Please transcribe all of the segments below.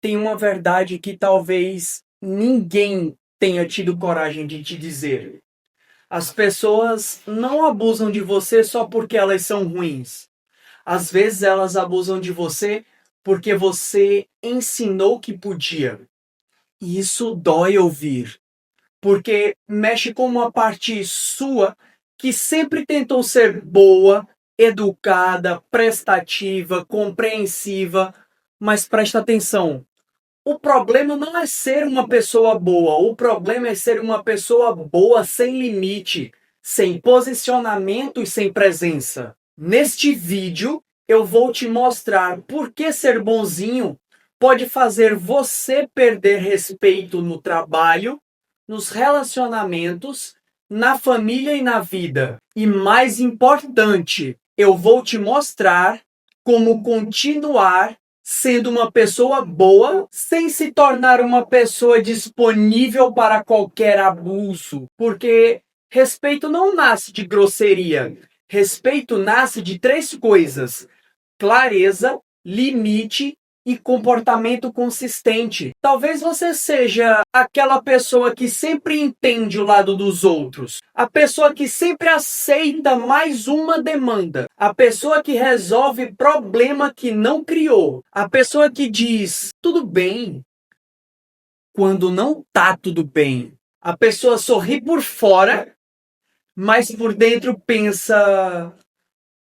tem uma verdade que talvez ninguém tenha tido coragem de te dizer. As pessoas não abusam de você só porque elas são ruins. Às vezes elas abusam de você porque você ensinou que podia. E isso dói ouvir, porque mexe com uma parte sua que sempre tentou ser boa, educada, prestativa, compreensiva, mas presta atenção. O problema não é ser uma pessoa boa, o problema é ser uma pessoa boa sem limite, sem posicionamento e sem presença. Neste vídeo, eu vou te mostrar por que ser bonzinho pode fazer você perder respeito no trabalho, nos relacionamentos, na família e na vida. E mais importante, eu vou te mostrar como continuar sendo uma pessoa boa sem se tornar uma pessoa disponível para qualquer abuso. Porque respeito não nasce de grosseria. Respeito nasce de três coisas: clareza, limite e comportamento consistente. Talvez você seja aquela pessoa que sempre entende o lado dos outros, a pessoa que sempre aceita mais uma demanda, a pessoa que resolve problema que não criou, a pessoa que diz tudo bem quando não tá tudo bem. A pessoa sorri por fora, mas por dentro pensa: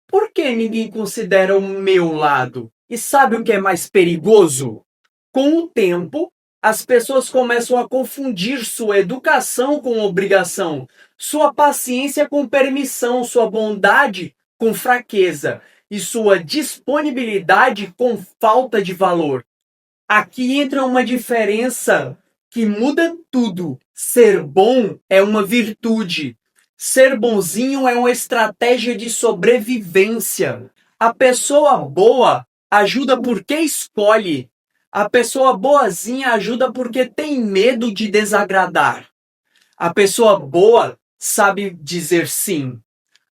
por que ninguém considera o meu lado? E sabe o que é mais perigoso? Com o tempo, as pessoas começam a confundir sua educação com obrigação, sua paciência com permissão, sua bondade com fraqueza e sua disponibilidade com falta de valor. Aqui entra uma diferença que muda tudo. Ser bom é uma virtude. Ser bonzinho é uma estratégia de sobrevivência. A pessoa boa ajuda porque escolhe. A pessoa boazinha ajuda porque tem medo de desagradar. A pessoa boa sabe dizer sim.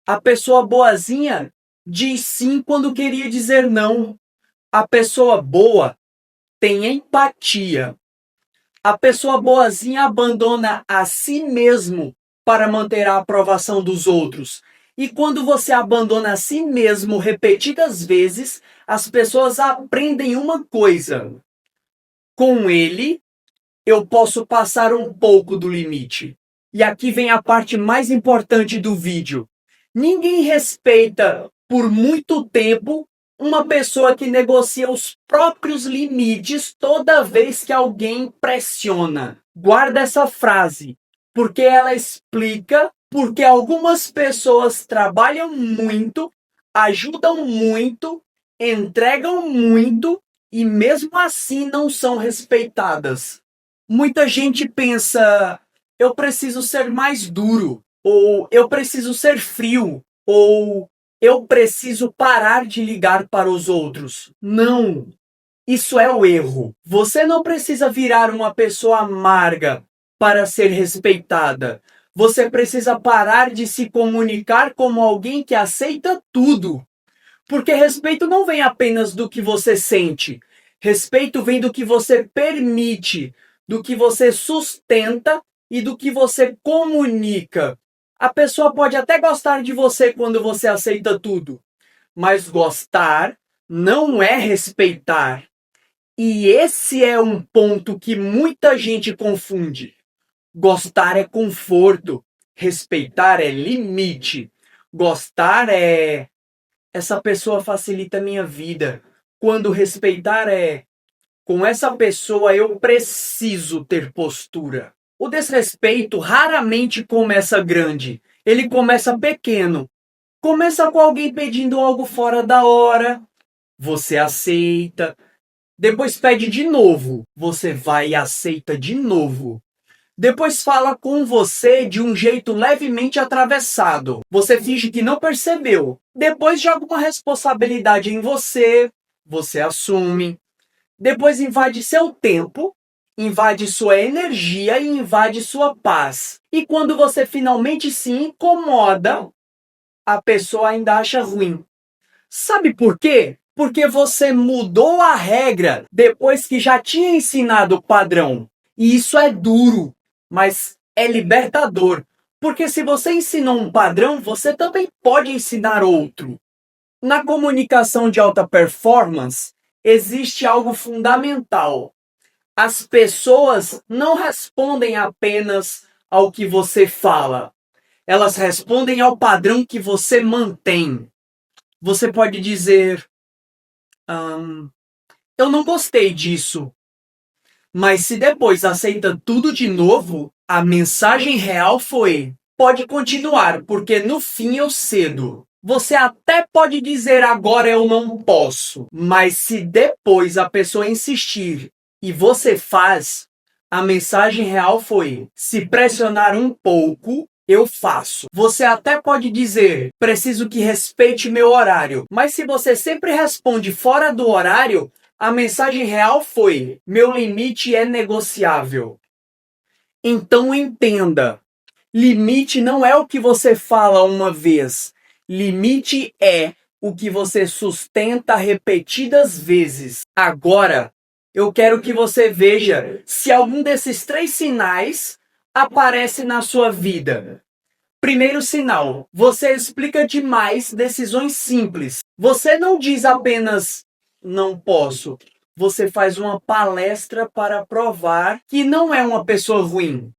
A pessoa boazinha diz sim quando queria dizer não. A pessoa boa tem empatia. A pessoa boazinha abandona a si mesmo para manter a aprovação dos outros. E quando você abandona a si mesmo repetidas vezes, as pessoas aprendem uma coisa: com ele, eu posso passar um pouco do limite. E aqui vem a parte mais importante do vídeo. Ninguém respeita por muito tempo uma pessoa que negocia os próprios limites toda vez que alguém pressiona. Guarda essa frase, porque ela explica porque algumas pessoas trabalham muito, ajudam muito, entregam muito e mesmo assim não são respeitadas. Muita gente pensa: eu preciso ser mais duro, ou eu preciso ser frio, ou eu preciso parar de ligar para os outros. Não, isso é o erro. Você não precisa virar uma pessoa amarga para ser respeitada. Você precisa parar de se comunicar como alguém que aceita tudo. Porque respeito não vem apenas do que você sente. Respeito vem do que você permite, do que você sustenta e do que você comunica. A pessoa pode até gostar de você quando você aceita tudo, mas gostar não é respeitar. E esse é um ponto que muita gente confunde. Gostar é conforto, respeitar é limite. Gostar é: essa pessoa facilita a minha vida. Quando respeitar é: com essa pessoa eu preciso ter postura. O desrespeito raramente começa grande. Ele começa pequeno. Começa com alguém pedindo algo fora da hora. Você aceita. Depois pede de novo. Você vai e aceita de novo. Depois fala com você de um jeito levemente atravessado. Você finge que não percebeu. Depois joga uma responsabilidade em você. Você assume. Depois invade seu tempo, invade sua energia e invade sua paz. E quando você finalmente se incomoda, a pessoa ainda acha ruim. Sabe por quê? porque você mudou a regra depois que já tinha ensinado o padrão. E isso é duro, mas é libertador. Porque se você ensinou um padrão, você também pode ensinar outro. Na comunicação de alta performance, existe algo fundamental. As pessoas não respondem apenas ao que você fala. Elas respondem ao padrão que você mantém. Você pode dizer, eu não gostei disso. Mas se depois aceita tudo de novo, a mensagem real foi: pode continuar, porque no fim eu cedo. Você até pode dizer agora eu não posso, mas se depois a pessoa insistir e você faz, a mensagem real foi: se pressionar um pouco, eu faço. Você até pode dizer: preciso que respeite meu horário, mas se você sempre responde fora do horário, a mensagem real foi: meu limite é negociável. Então entenda, limite não é o que você fala uma vez. Limite é o que você sustenta repetidas vezes. Agora, eu quero que você veja se algum desses 3 sinais aparece na sua vida. Primeiro sinal, você explica demais decisões simples. Você não diz apenas não posso. Você faz uma palestra para provar que não é uma pessoa ruim.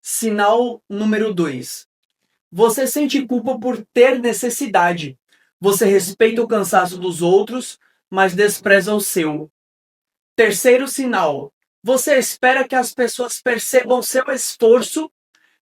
Sinal número 2. Você sente culpa por ter necessidade. Você respeita o cansaço dos outros, mas despreza o seu. Terceiro sinal. Você espera que as pessoas percebam seu esforço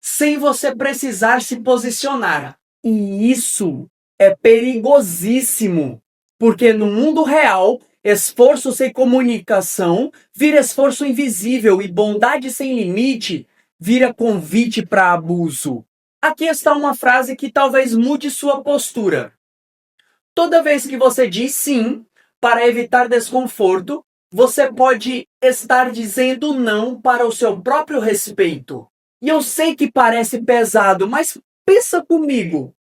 sem você precisar se posicionar. E isso é perigosíssimo, porque no mundo real, esforço sem comunicação vira esforço invisível e bondade sem limite vira convite para abuso. Aqui está uma frase que talvez mude sua postura. Toda vez que você diz sim para evitar desconforto, você pode estar dizendo não para o seu próprio respeito. E eu sei que parece pesado, mas pensa comigo.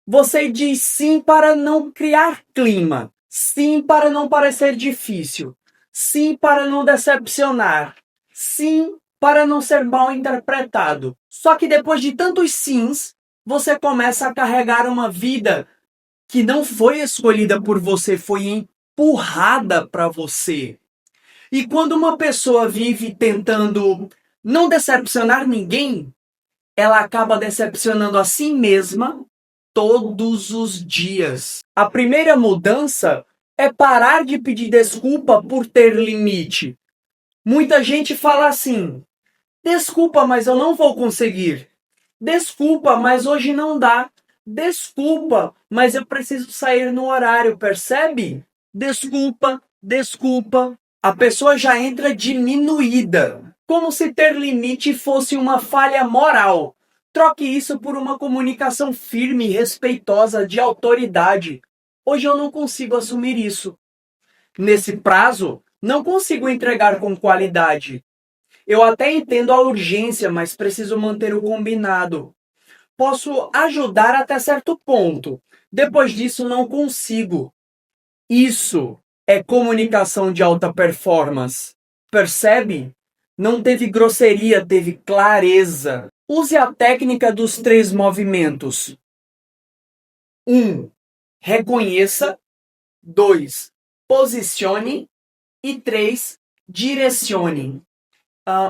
Você diz sim para não criar clima, sim para não parecer difícil, sim para não decepcionar, sim para não ser mal interpretado. Só que depois de tantos sims, você começa a carregar uma vida que não foi escolhida por você, foi empurrada para você. E quando uma pessoa vive tentando não decepcionar ninguém, ela acaba decepcionando a si mesma todos os dias. A primeira mudança é parar de pedir desculpa por ter limite. Muita gente fala assim: desculpa, mas eu não vou conseguir. Desculpa, mas hoje não dá. Desculpa, mas eu preciso sair no horário, percebe? Desculpa, desculpa. A pessoa já entra diminuída, como se ter limite fosse uma falha moral. Troque isso por uma comunicação firme e respeitosa de autoridade. Hoje eu não consigo assumir isso. Nesse prazo, não consigo entregar com qualidade. Eu até entendo a urgência, mas preciso manter o combinado. Posso ajudar até certo ponto. Depois disso, não consigo. Isso é comunicação de alta performance. Percebe? Não teve grosseria, teve clareza. Use a técnica dos 3 movimentos. 1. Reconheça. 2. Posicione. E 3. Direcione.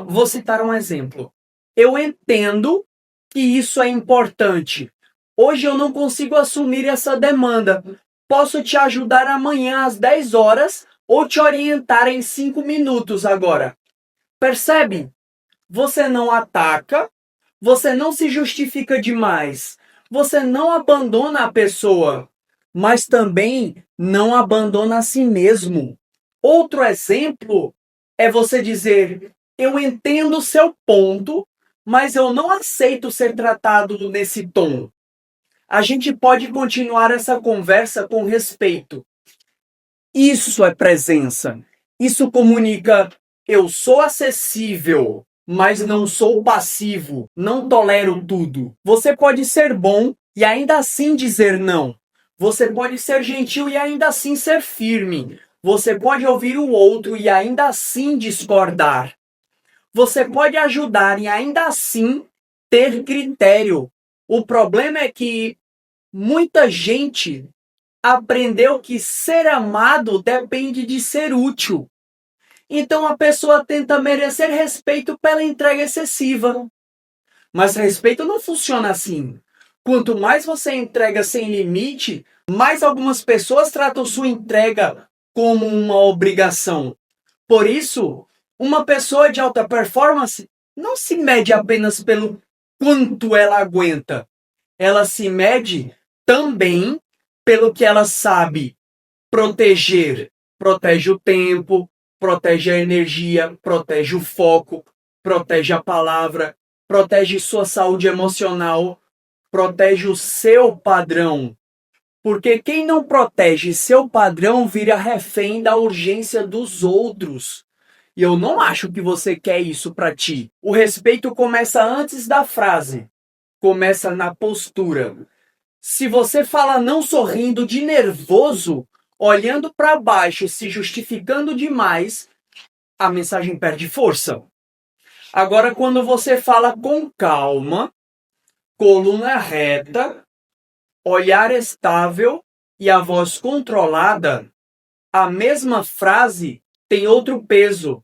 Vou citar um exemplo. Eu entendo que isso é importante. Hoje eu não consigo assumir essa demanda. Posso te ajudar amanhã às 10 horas ou te orientar em 5 minutos agora. Percebe? Você não ataca, você não se justifica demais, você não abandona a pessoa, mas também não abandona a si mesmo. Outro exemplo é você dizer: eu entendo o seu ponto, mas eu não aceito ser tratado nesse tom. A gente pode continuar essa conversa com respeito. Isso é presença. Isso comunica: eu sou acessível, mas não sou passivo. Não tolero tudo. Você pode ser bom e ainda assim dizer não. Você pode ser gentil e ainda assim ser firme. Você pode ouvir o outro e ainda assim discordar. Você pode ajudar e ainda assim ter critério. O problema é que muita gente aprendeu que ser amado depende de ser útil. Então a pessoa tenta merecer respeito pela entrega excessiva. Mas respeito não funciona assim. Quanto mais você entrega sem limite, mais algumas pessoas tratam sua entrega como uma obrigação. Por isso, uma pessoa de alta performance não se mede apenas pelo quanto ela aguenta. Ela se mede também pelo que ela sabe proteger. Protege o tempo, protege a energia, protege o foco, protege a palavra, protege sua saúde emocional, protege o seu padrão. Porque quem não protege seu padrão vira refém da urgência dos outros. E eu não acho que você quer isso para ti. O respeito começa antes da frase. Começa na postura. Se você fala não sorrindo de nervoso, olhando para baixo e se justificando demais, a mensagem perde força. Agora, quando você fala com calma, coluna reta, olhar estável e a voz controlada, a mesma frase tem outro peso.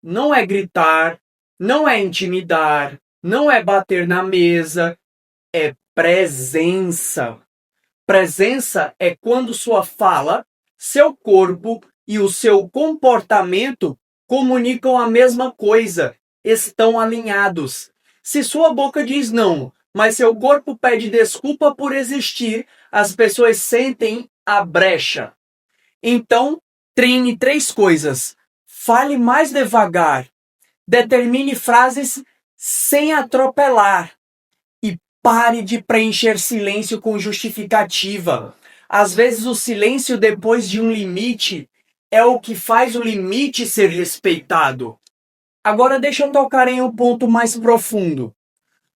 Não é gritar, não é intimidar, não é bater na mesa, é presença. Presença é quando sua fala, seu corpo e o seu comportamento comunicam a mesma coisa, estão alinhados. Se sua boca diz não, mas seu corpo pede desculpa por existir, as pessoas sentem a brecha. Então, treine 3 coisas. Fale mais devagar. Determine frases sem atropelar. E pare de preencher silêncio com justificativa. Às vezes o silêncio depois de um limite é o que faz o limite ser respeitado. Agora deixa eu tocar em um ponto mais profundo.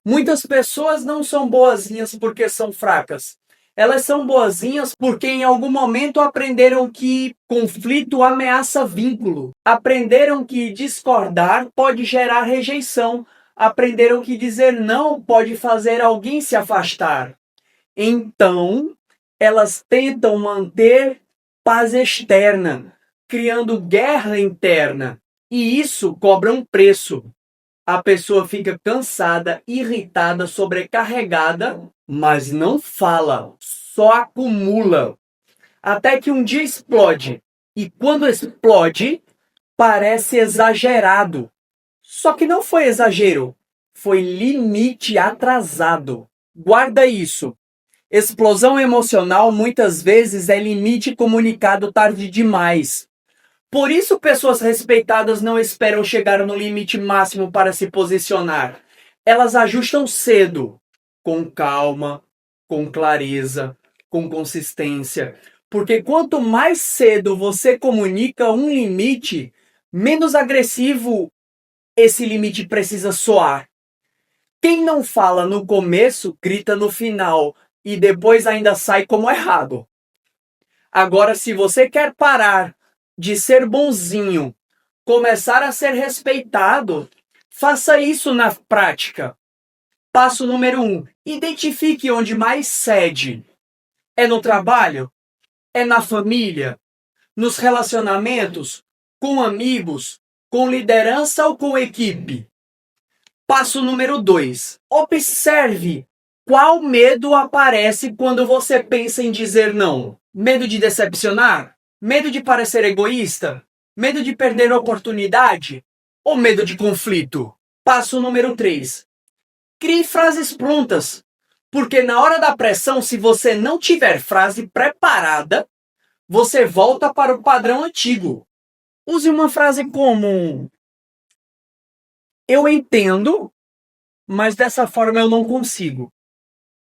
Muitas pessoas não são boazinhas porque são fracas. Elas são boazinhas porque em algum momento aprenderam que conflito ameaça vínculo. Aprenderam que discordar pode gerar rejeição. Aprenderam que dizer não pode fazer alguém se afastar. Então, elas tentam manter paz externa, criando guerra interna. E isso cobra um preço. A pessoa fica cansada, irritada, sobrecarregada, mas não fala, só acumula. Até que um dia explode. E quando explode, parece exagerado. Só que não foi exagero, foi limite atrasado. Guarda isso. Explosão emocional muitas vezes é limite comunicado tarde demais. Por isso, pessoas respeitadas não esperam chegar no limite máximo para se posicionar. Elas ajustam cedo, com calma, com clareza, com consistência. Porque quanto mais cedo você comunica um limite, menos agressivo esse limite precisa soar. Quem não fala no começo, grita no final e depois ainda sai como errado. Agora, se você quer parar de ser bonzinho, começar a ser respeitado, faça isso na prática. Passo número 1. Identifique onde mais cede. É no trabalho? É na família? Nos relacionamentos? Com amigos? Com liderança ou com equipe? Passo número 2. Observe qual medo aparece quando você pensa em dizer não. Medo de decepcionar? Medo de parecer egoísta? Medo de perder a oportunidade? Ou medo de conflito? Passo número 3. Crie frases prontas. Porque na hora da pressão, se você não tiver frase preparada, você volta para o padrão antigo. Use uma frase como: eu entendo, mas dessa forma eu não consigo.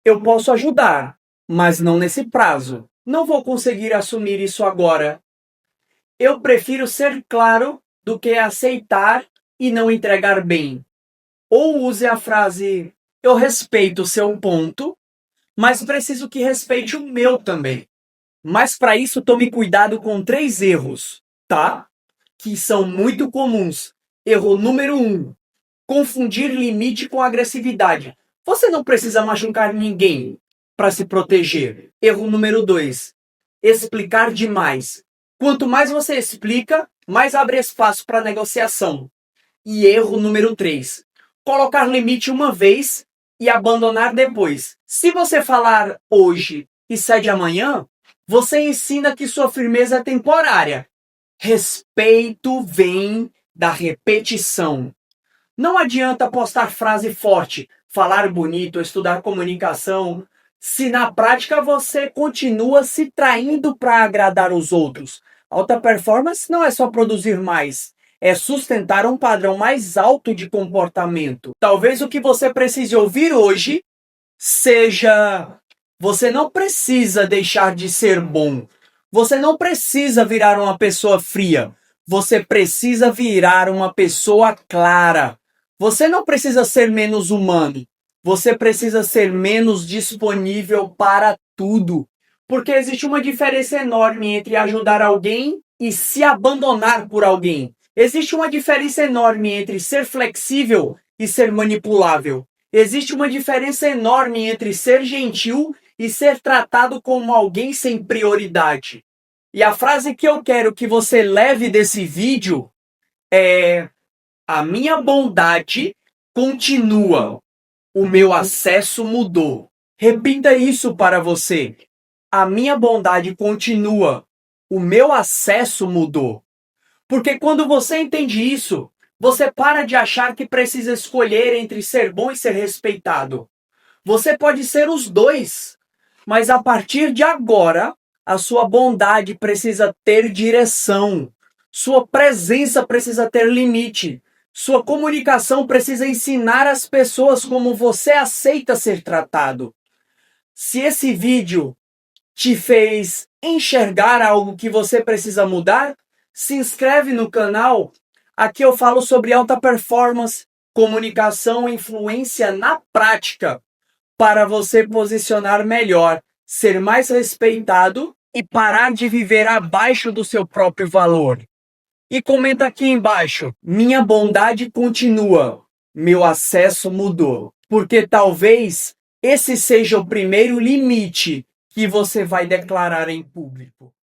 Eu posso ajudar, mas não nesse prazo. Não vou conseguir assumir isso agora. Eu prefiro ser claro do que aceitar e não entregar bem. Ou use a frase: eu respeito o seu ponto, mas preciso que respeite o meu também. Mas para isso tome cuidado com 3 erros, tá? Que são muito comuns. Erro número 1, confundir limite com agressividade. Você não precisa machucar ninguém para se proteger. Erro número 2, explicar demais. Quanto mais você explica, mais abre espaço para negociação. E erro número 3, colocar limite uma vez e abandonar depois. Se você falar hoje e cede amanhã, você ensina que sua firmeza é temporária. Respeito vem da repetição. Não adianta postar frase forte, falar bonito, estudar comunicação, se na prática você continua se traindo para agradar os outros. Alta performance não é só produzir mais, é sustentar um padrão mais alto de comportamento. Talvez o que você precise ouvir hoje seja: você não precisa deixar de ser bom. Você não precisa virar uma pessoa fria. Você precisa virar uma pessoa clara. Você não precisa ser menos humano. Você precisa ser menos disponível para tudo. Porque existe uma diferença enorme entre ajudar alguém e se abandonar por alguém. Existe uma diferença enorme entre ser flexível e ser manipulável. Existe uma diferença enorme entre ser gentil e ser tratado como alguém sem prioridade. E a frase que eu quero que você leve desse vídeo é: a minha bondade continua, o meu acesso mudou. Repita isso para você. A minha bondade continua, o meu acesso mudou. Porque quando você entende isso, você para de achar que precisa escolher entre ser bom e ser respeitado. Você pode ser os dois, mas a partir de agora, a sua bondade precisa ter direção. Sua presença precisa ter limite. Sua comunicação precisa ensinar as pessoas como você aceita ser tratado. Se esse vídeo te fez enxergar algo que você precisa mudar, se inscreve no canal. Aqui eu falo sobre alta performance, comunicação e influência na prática, para você posicionar melhor, ser mais respeitado e parar de viver abaixo do seu próprio valor. E comenta aqui embaixo: minha bondade continua, meu acesso mudou. Porque talvez esse seja o primeiro limite que você vai declarar em público.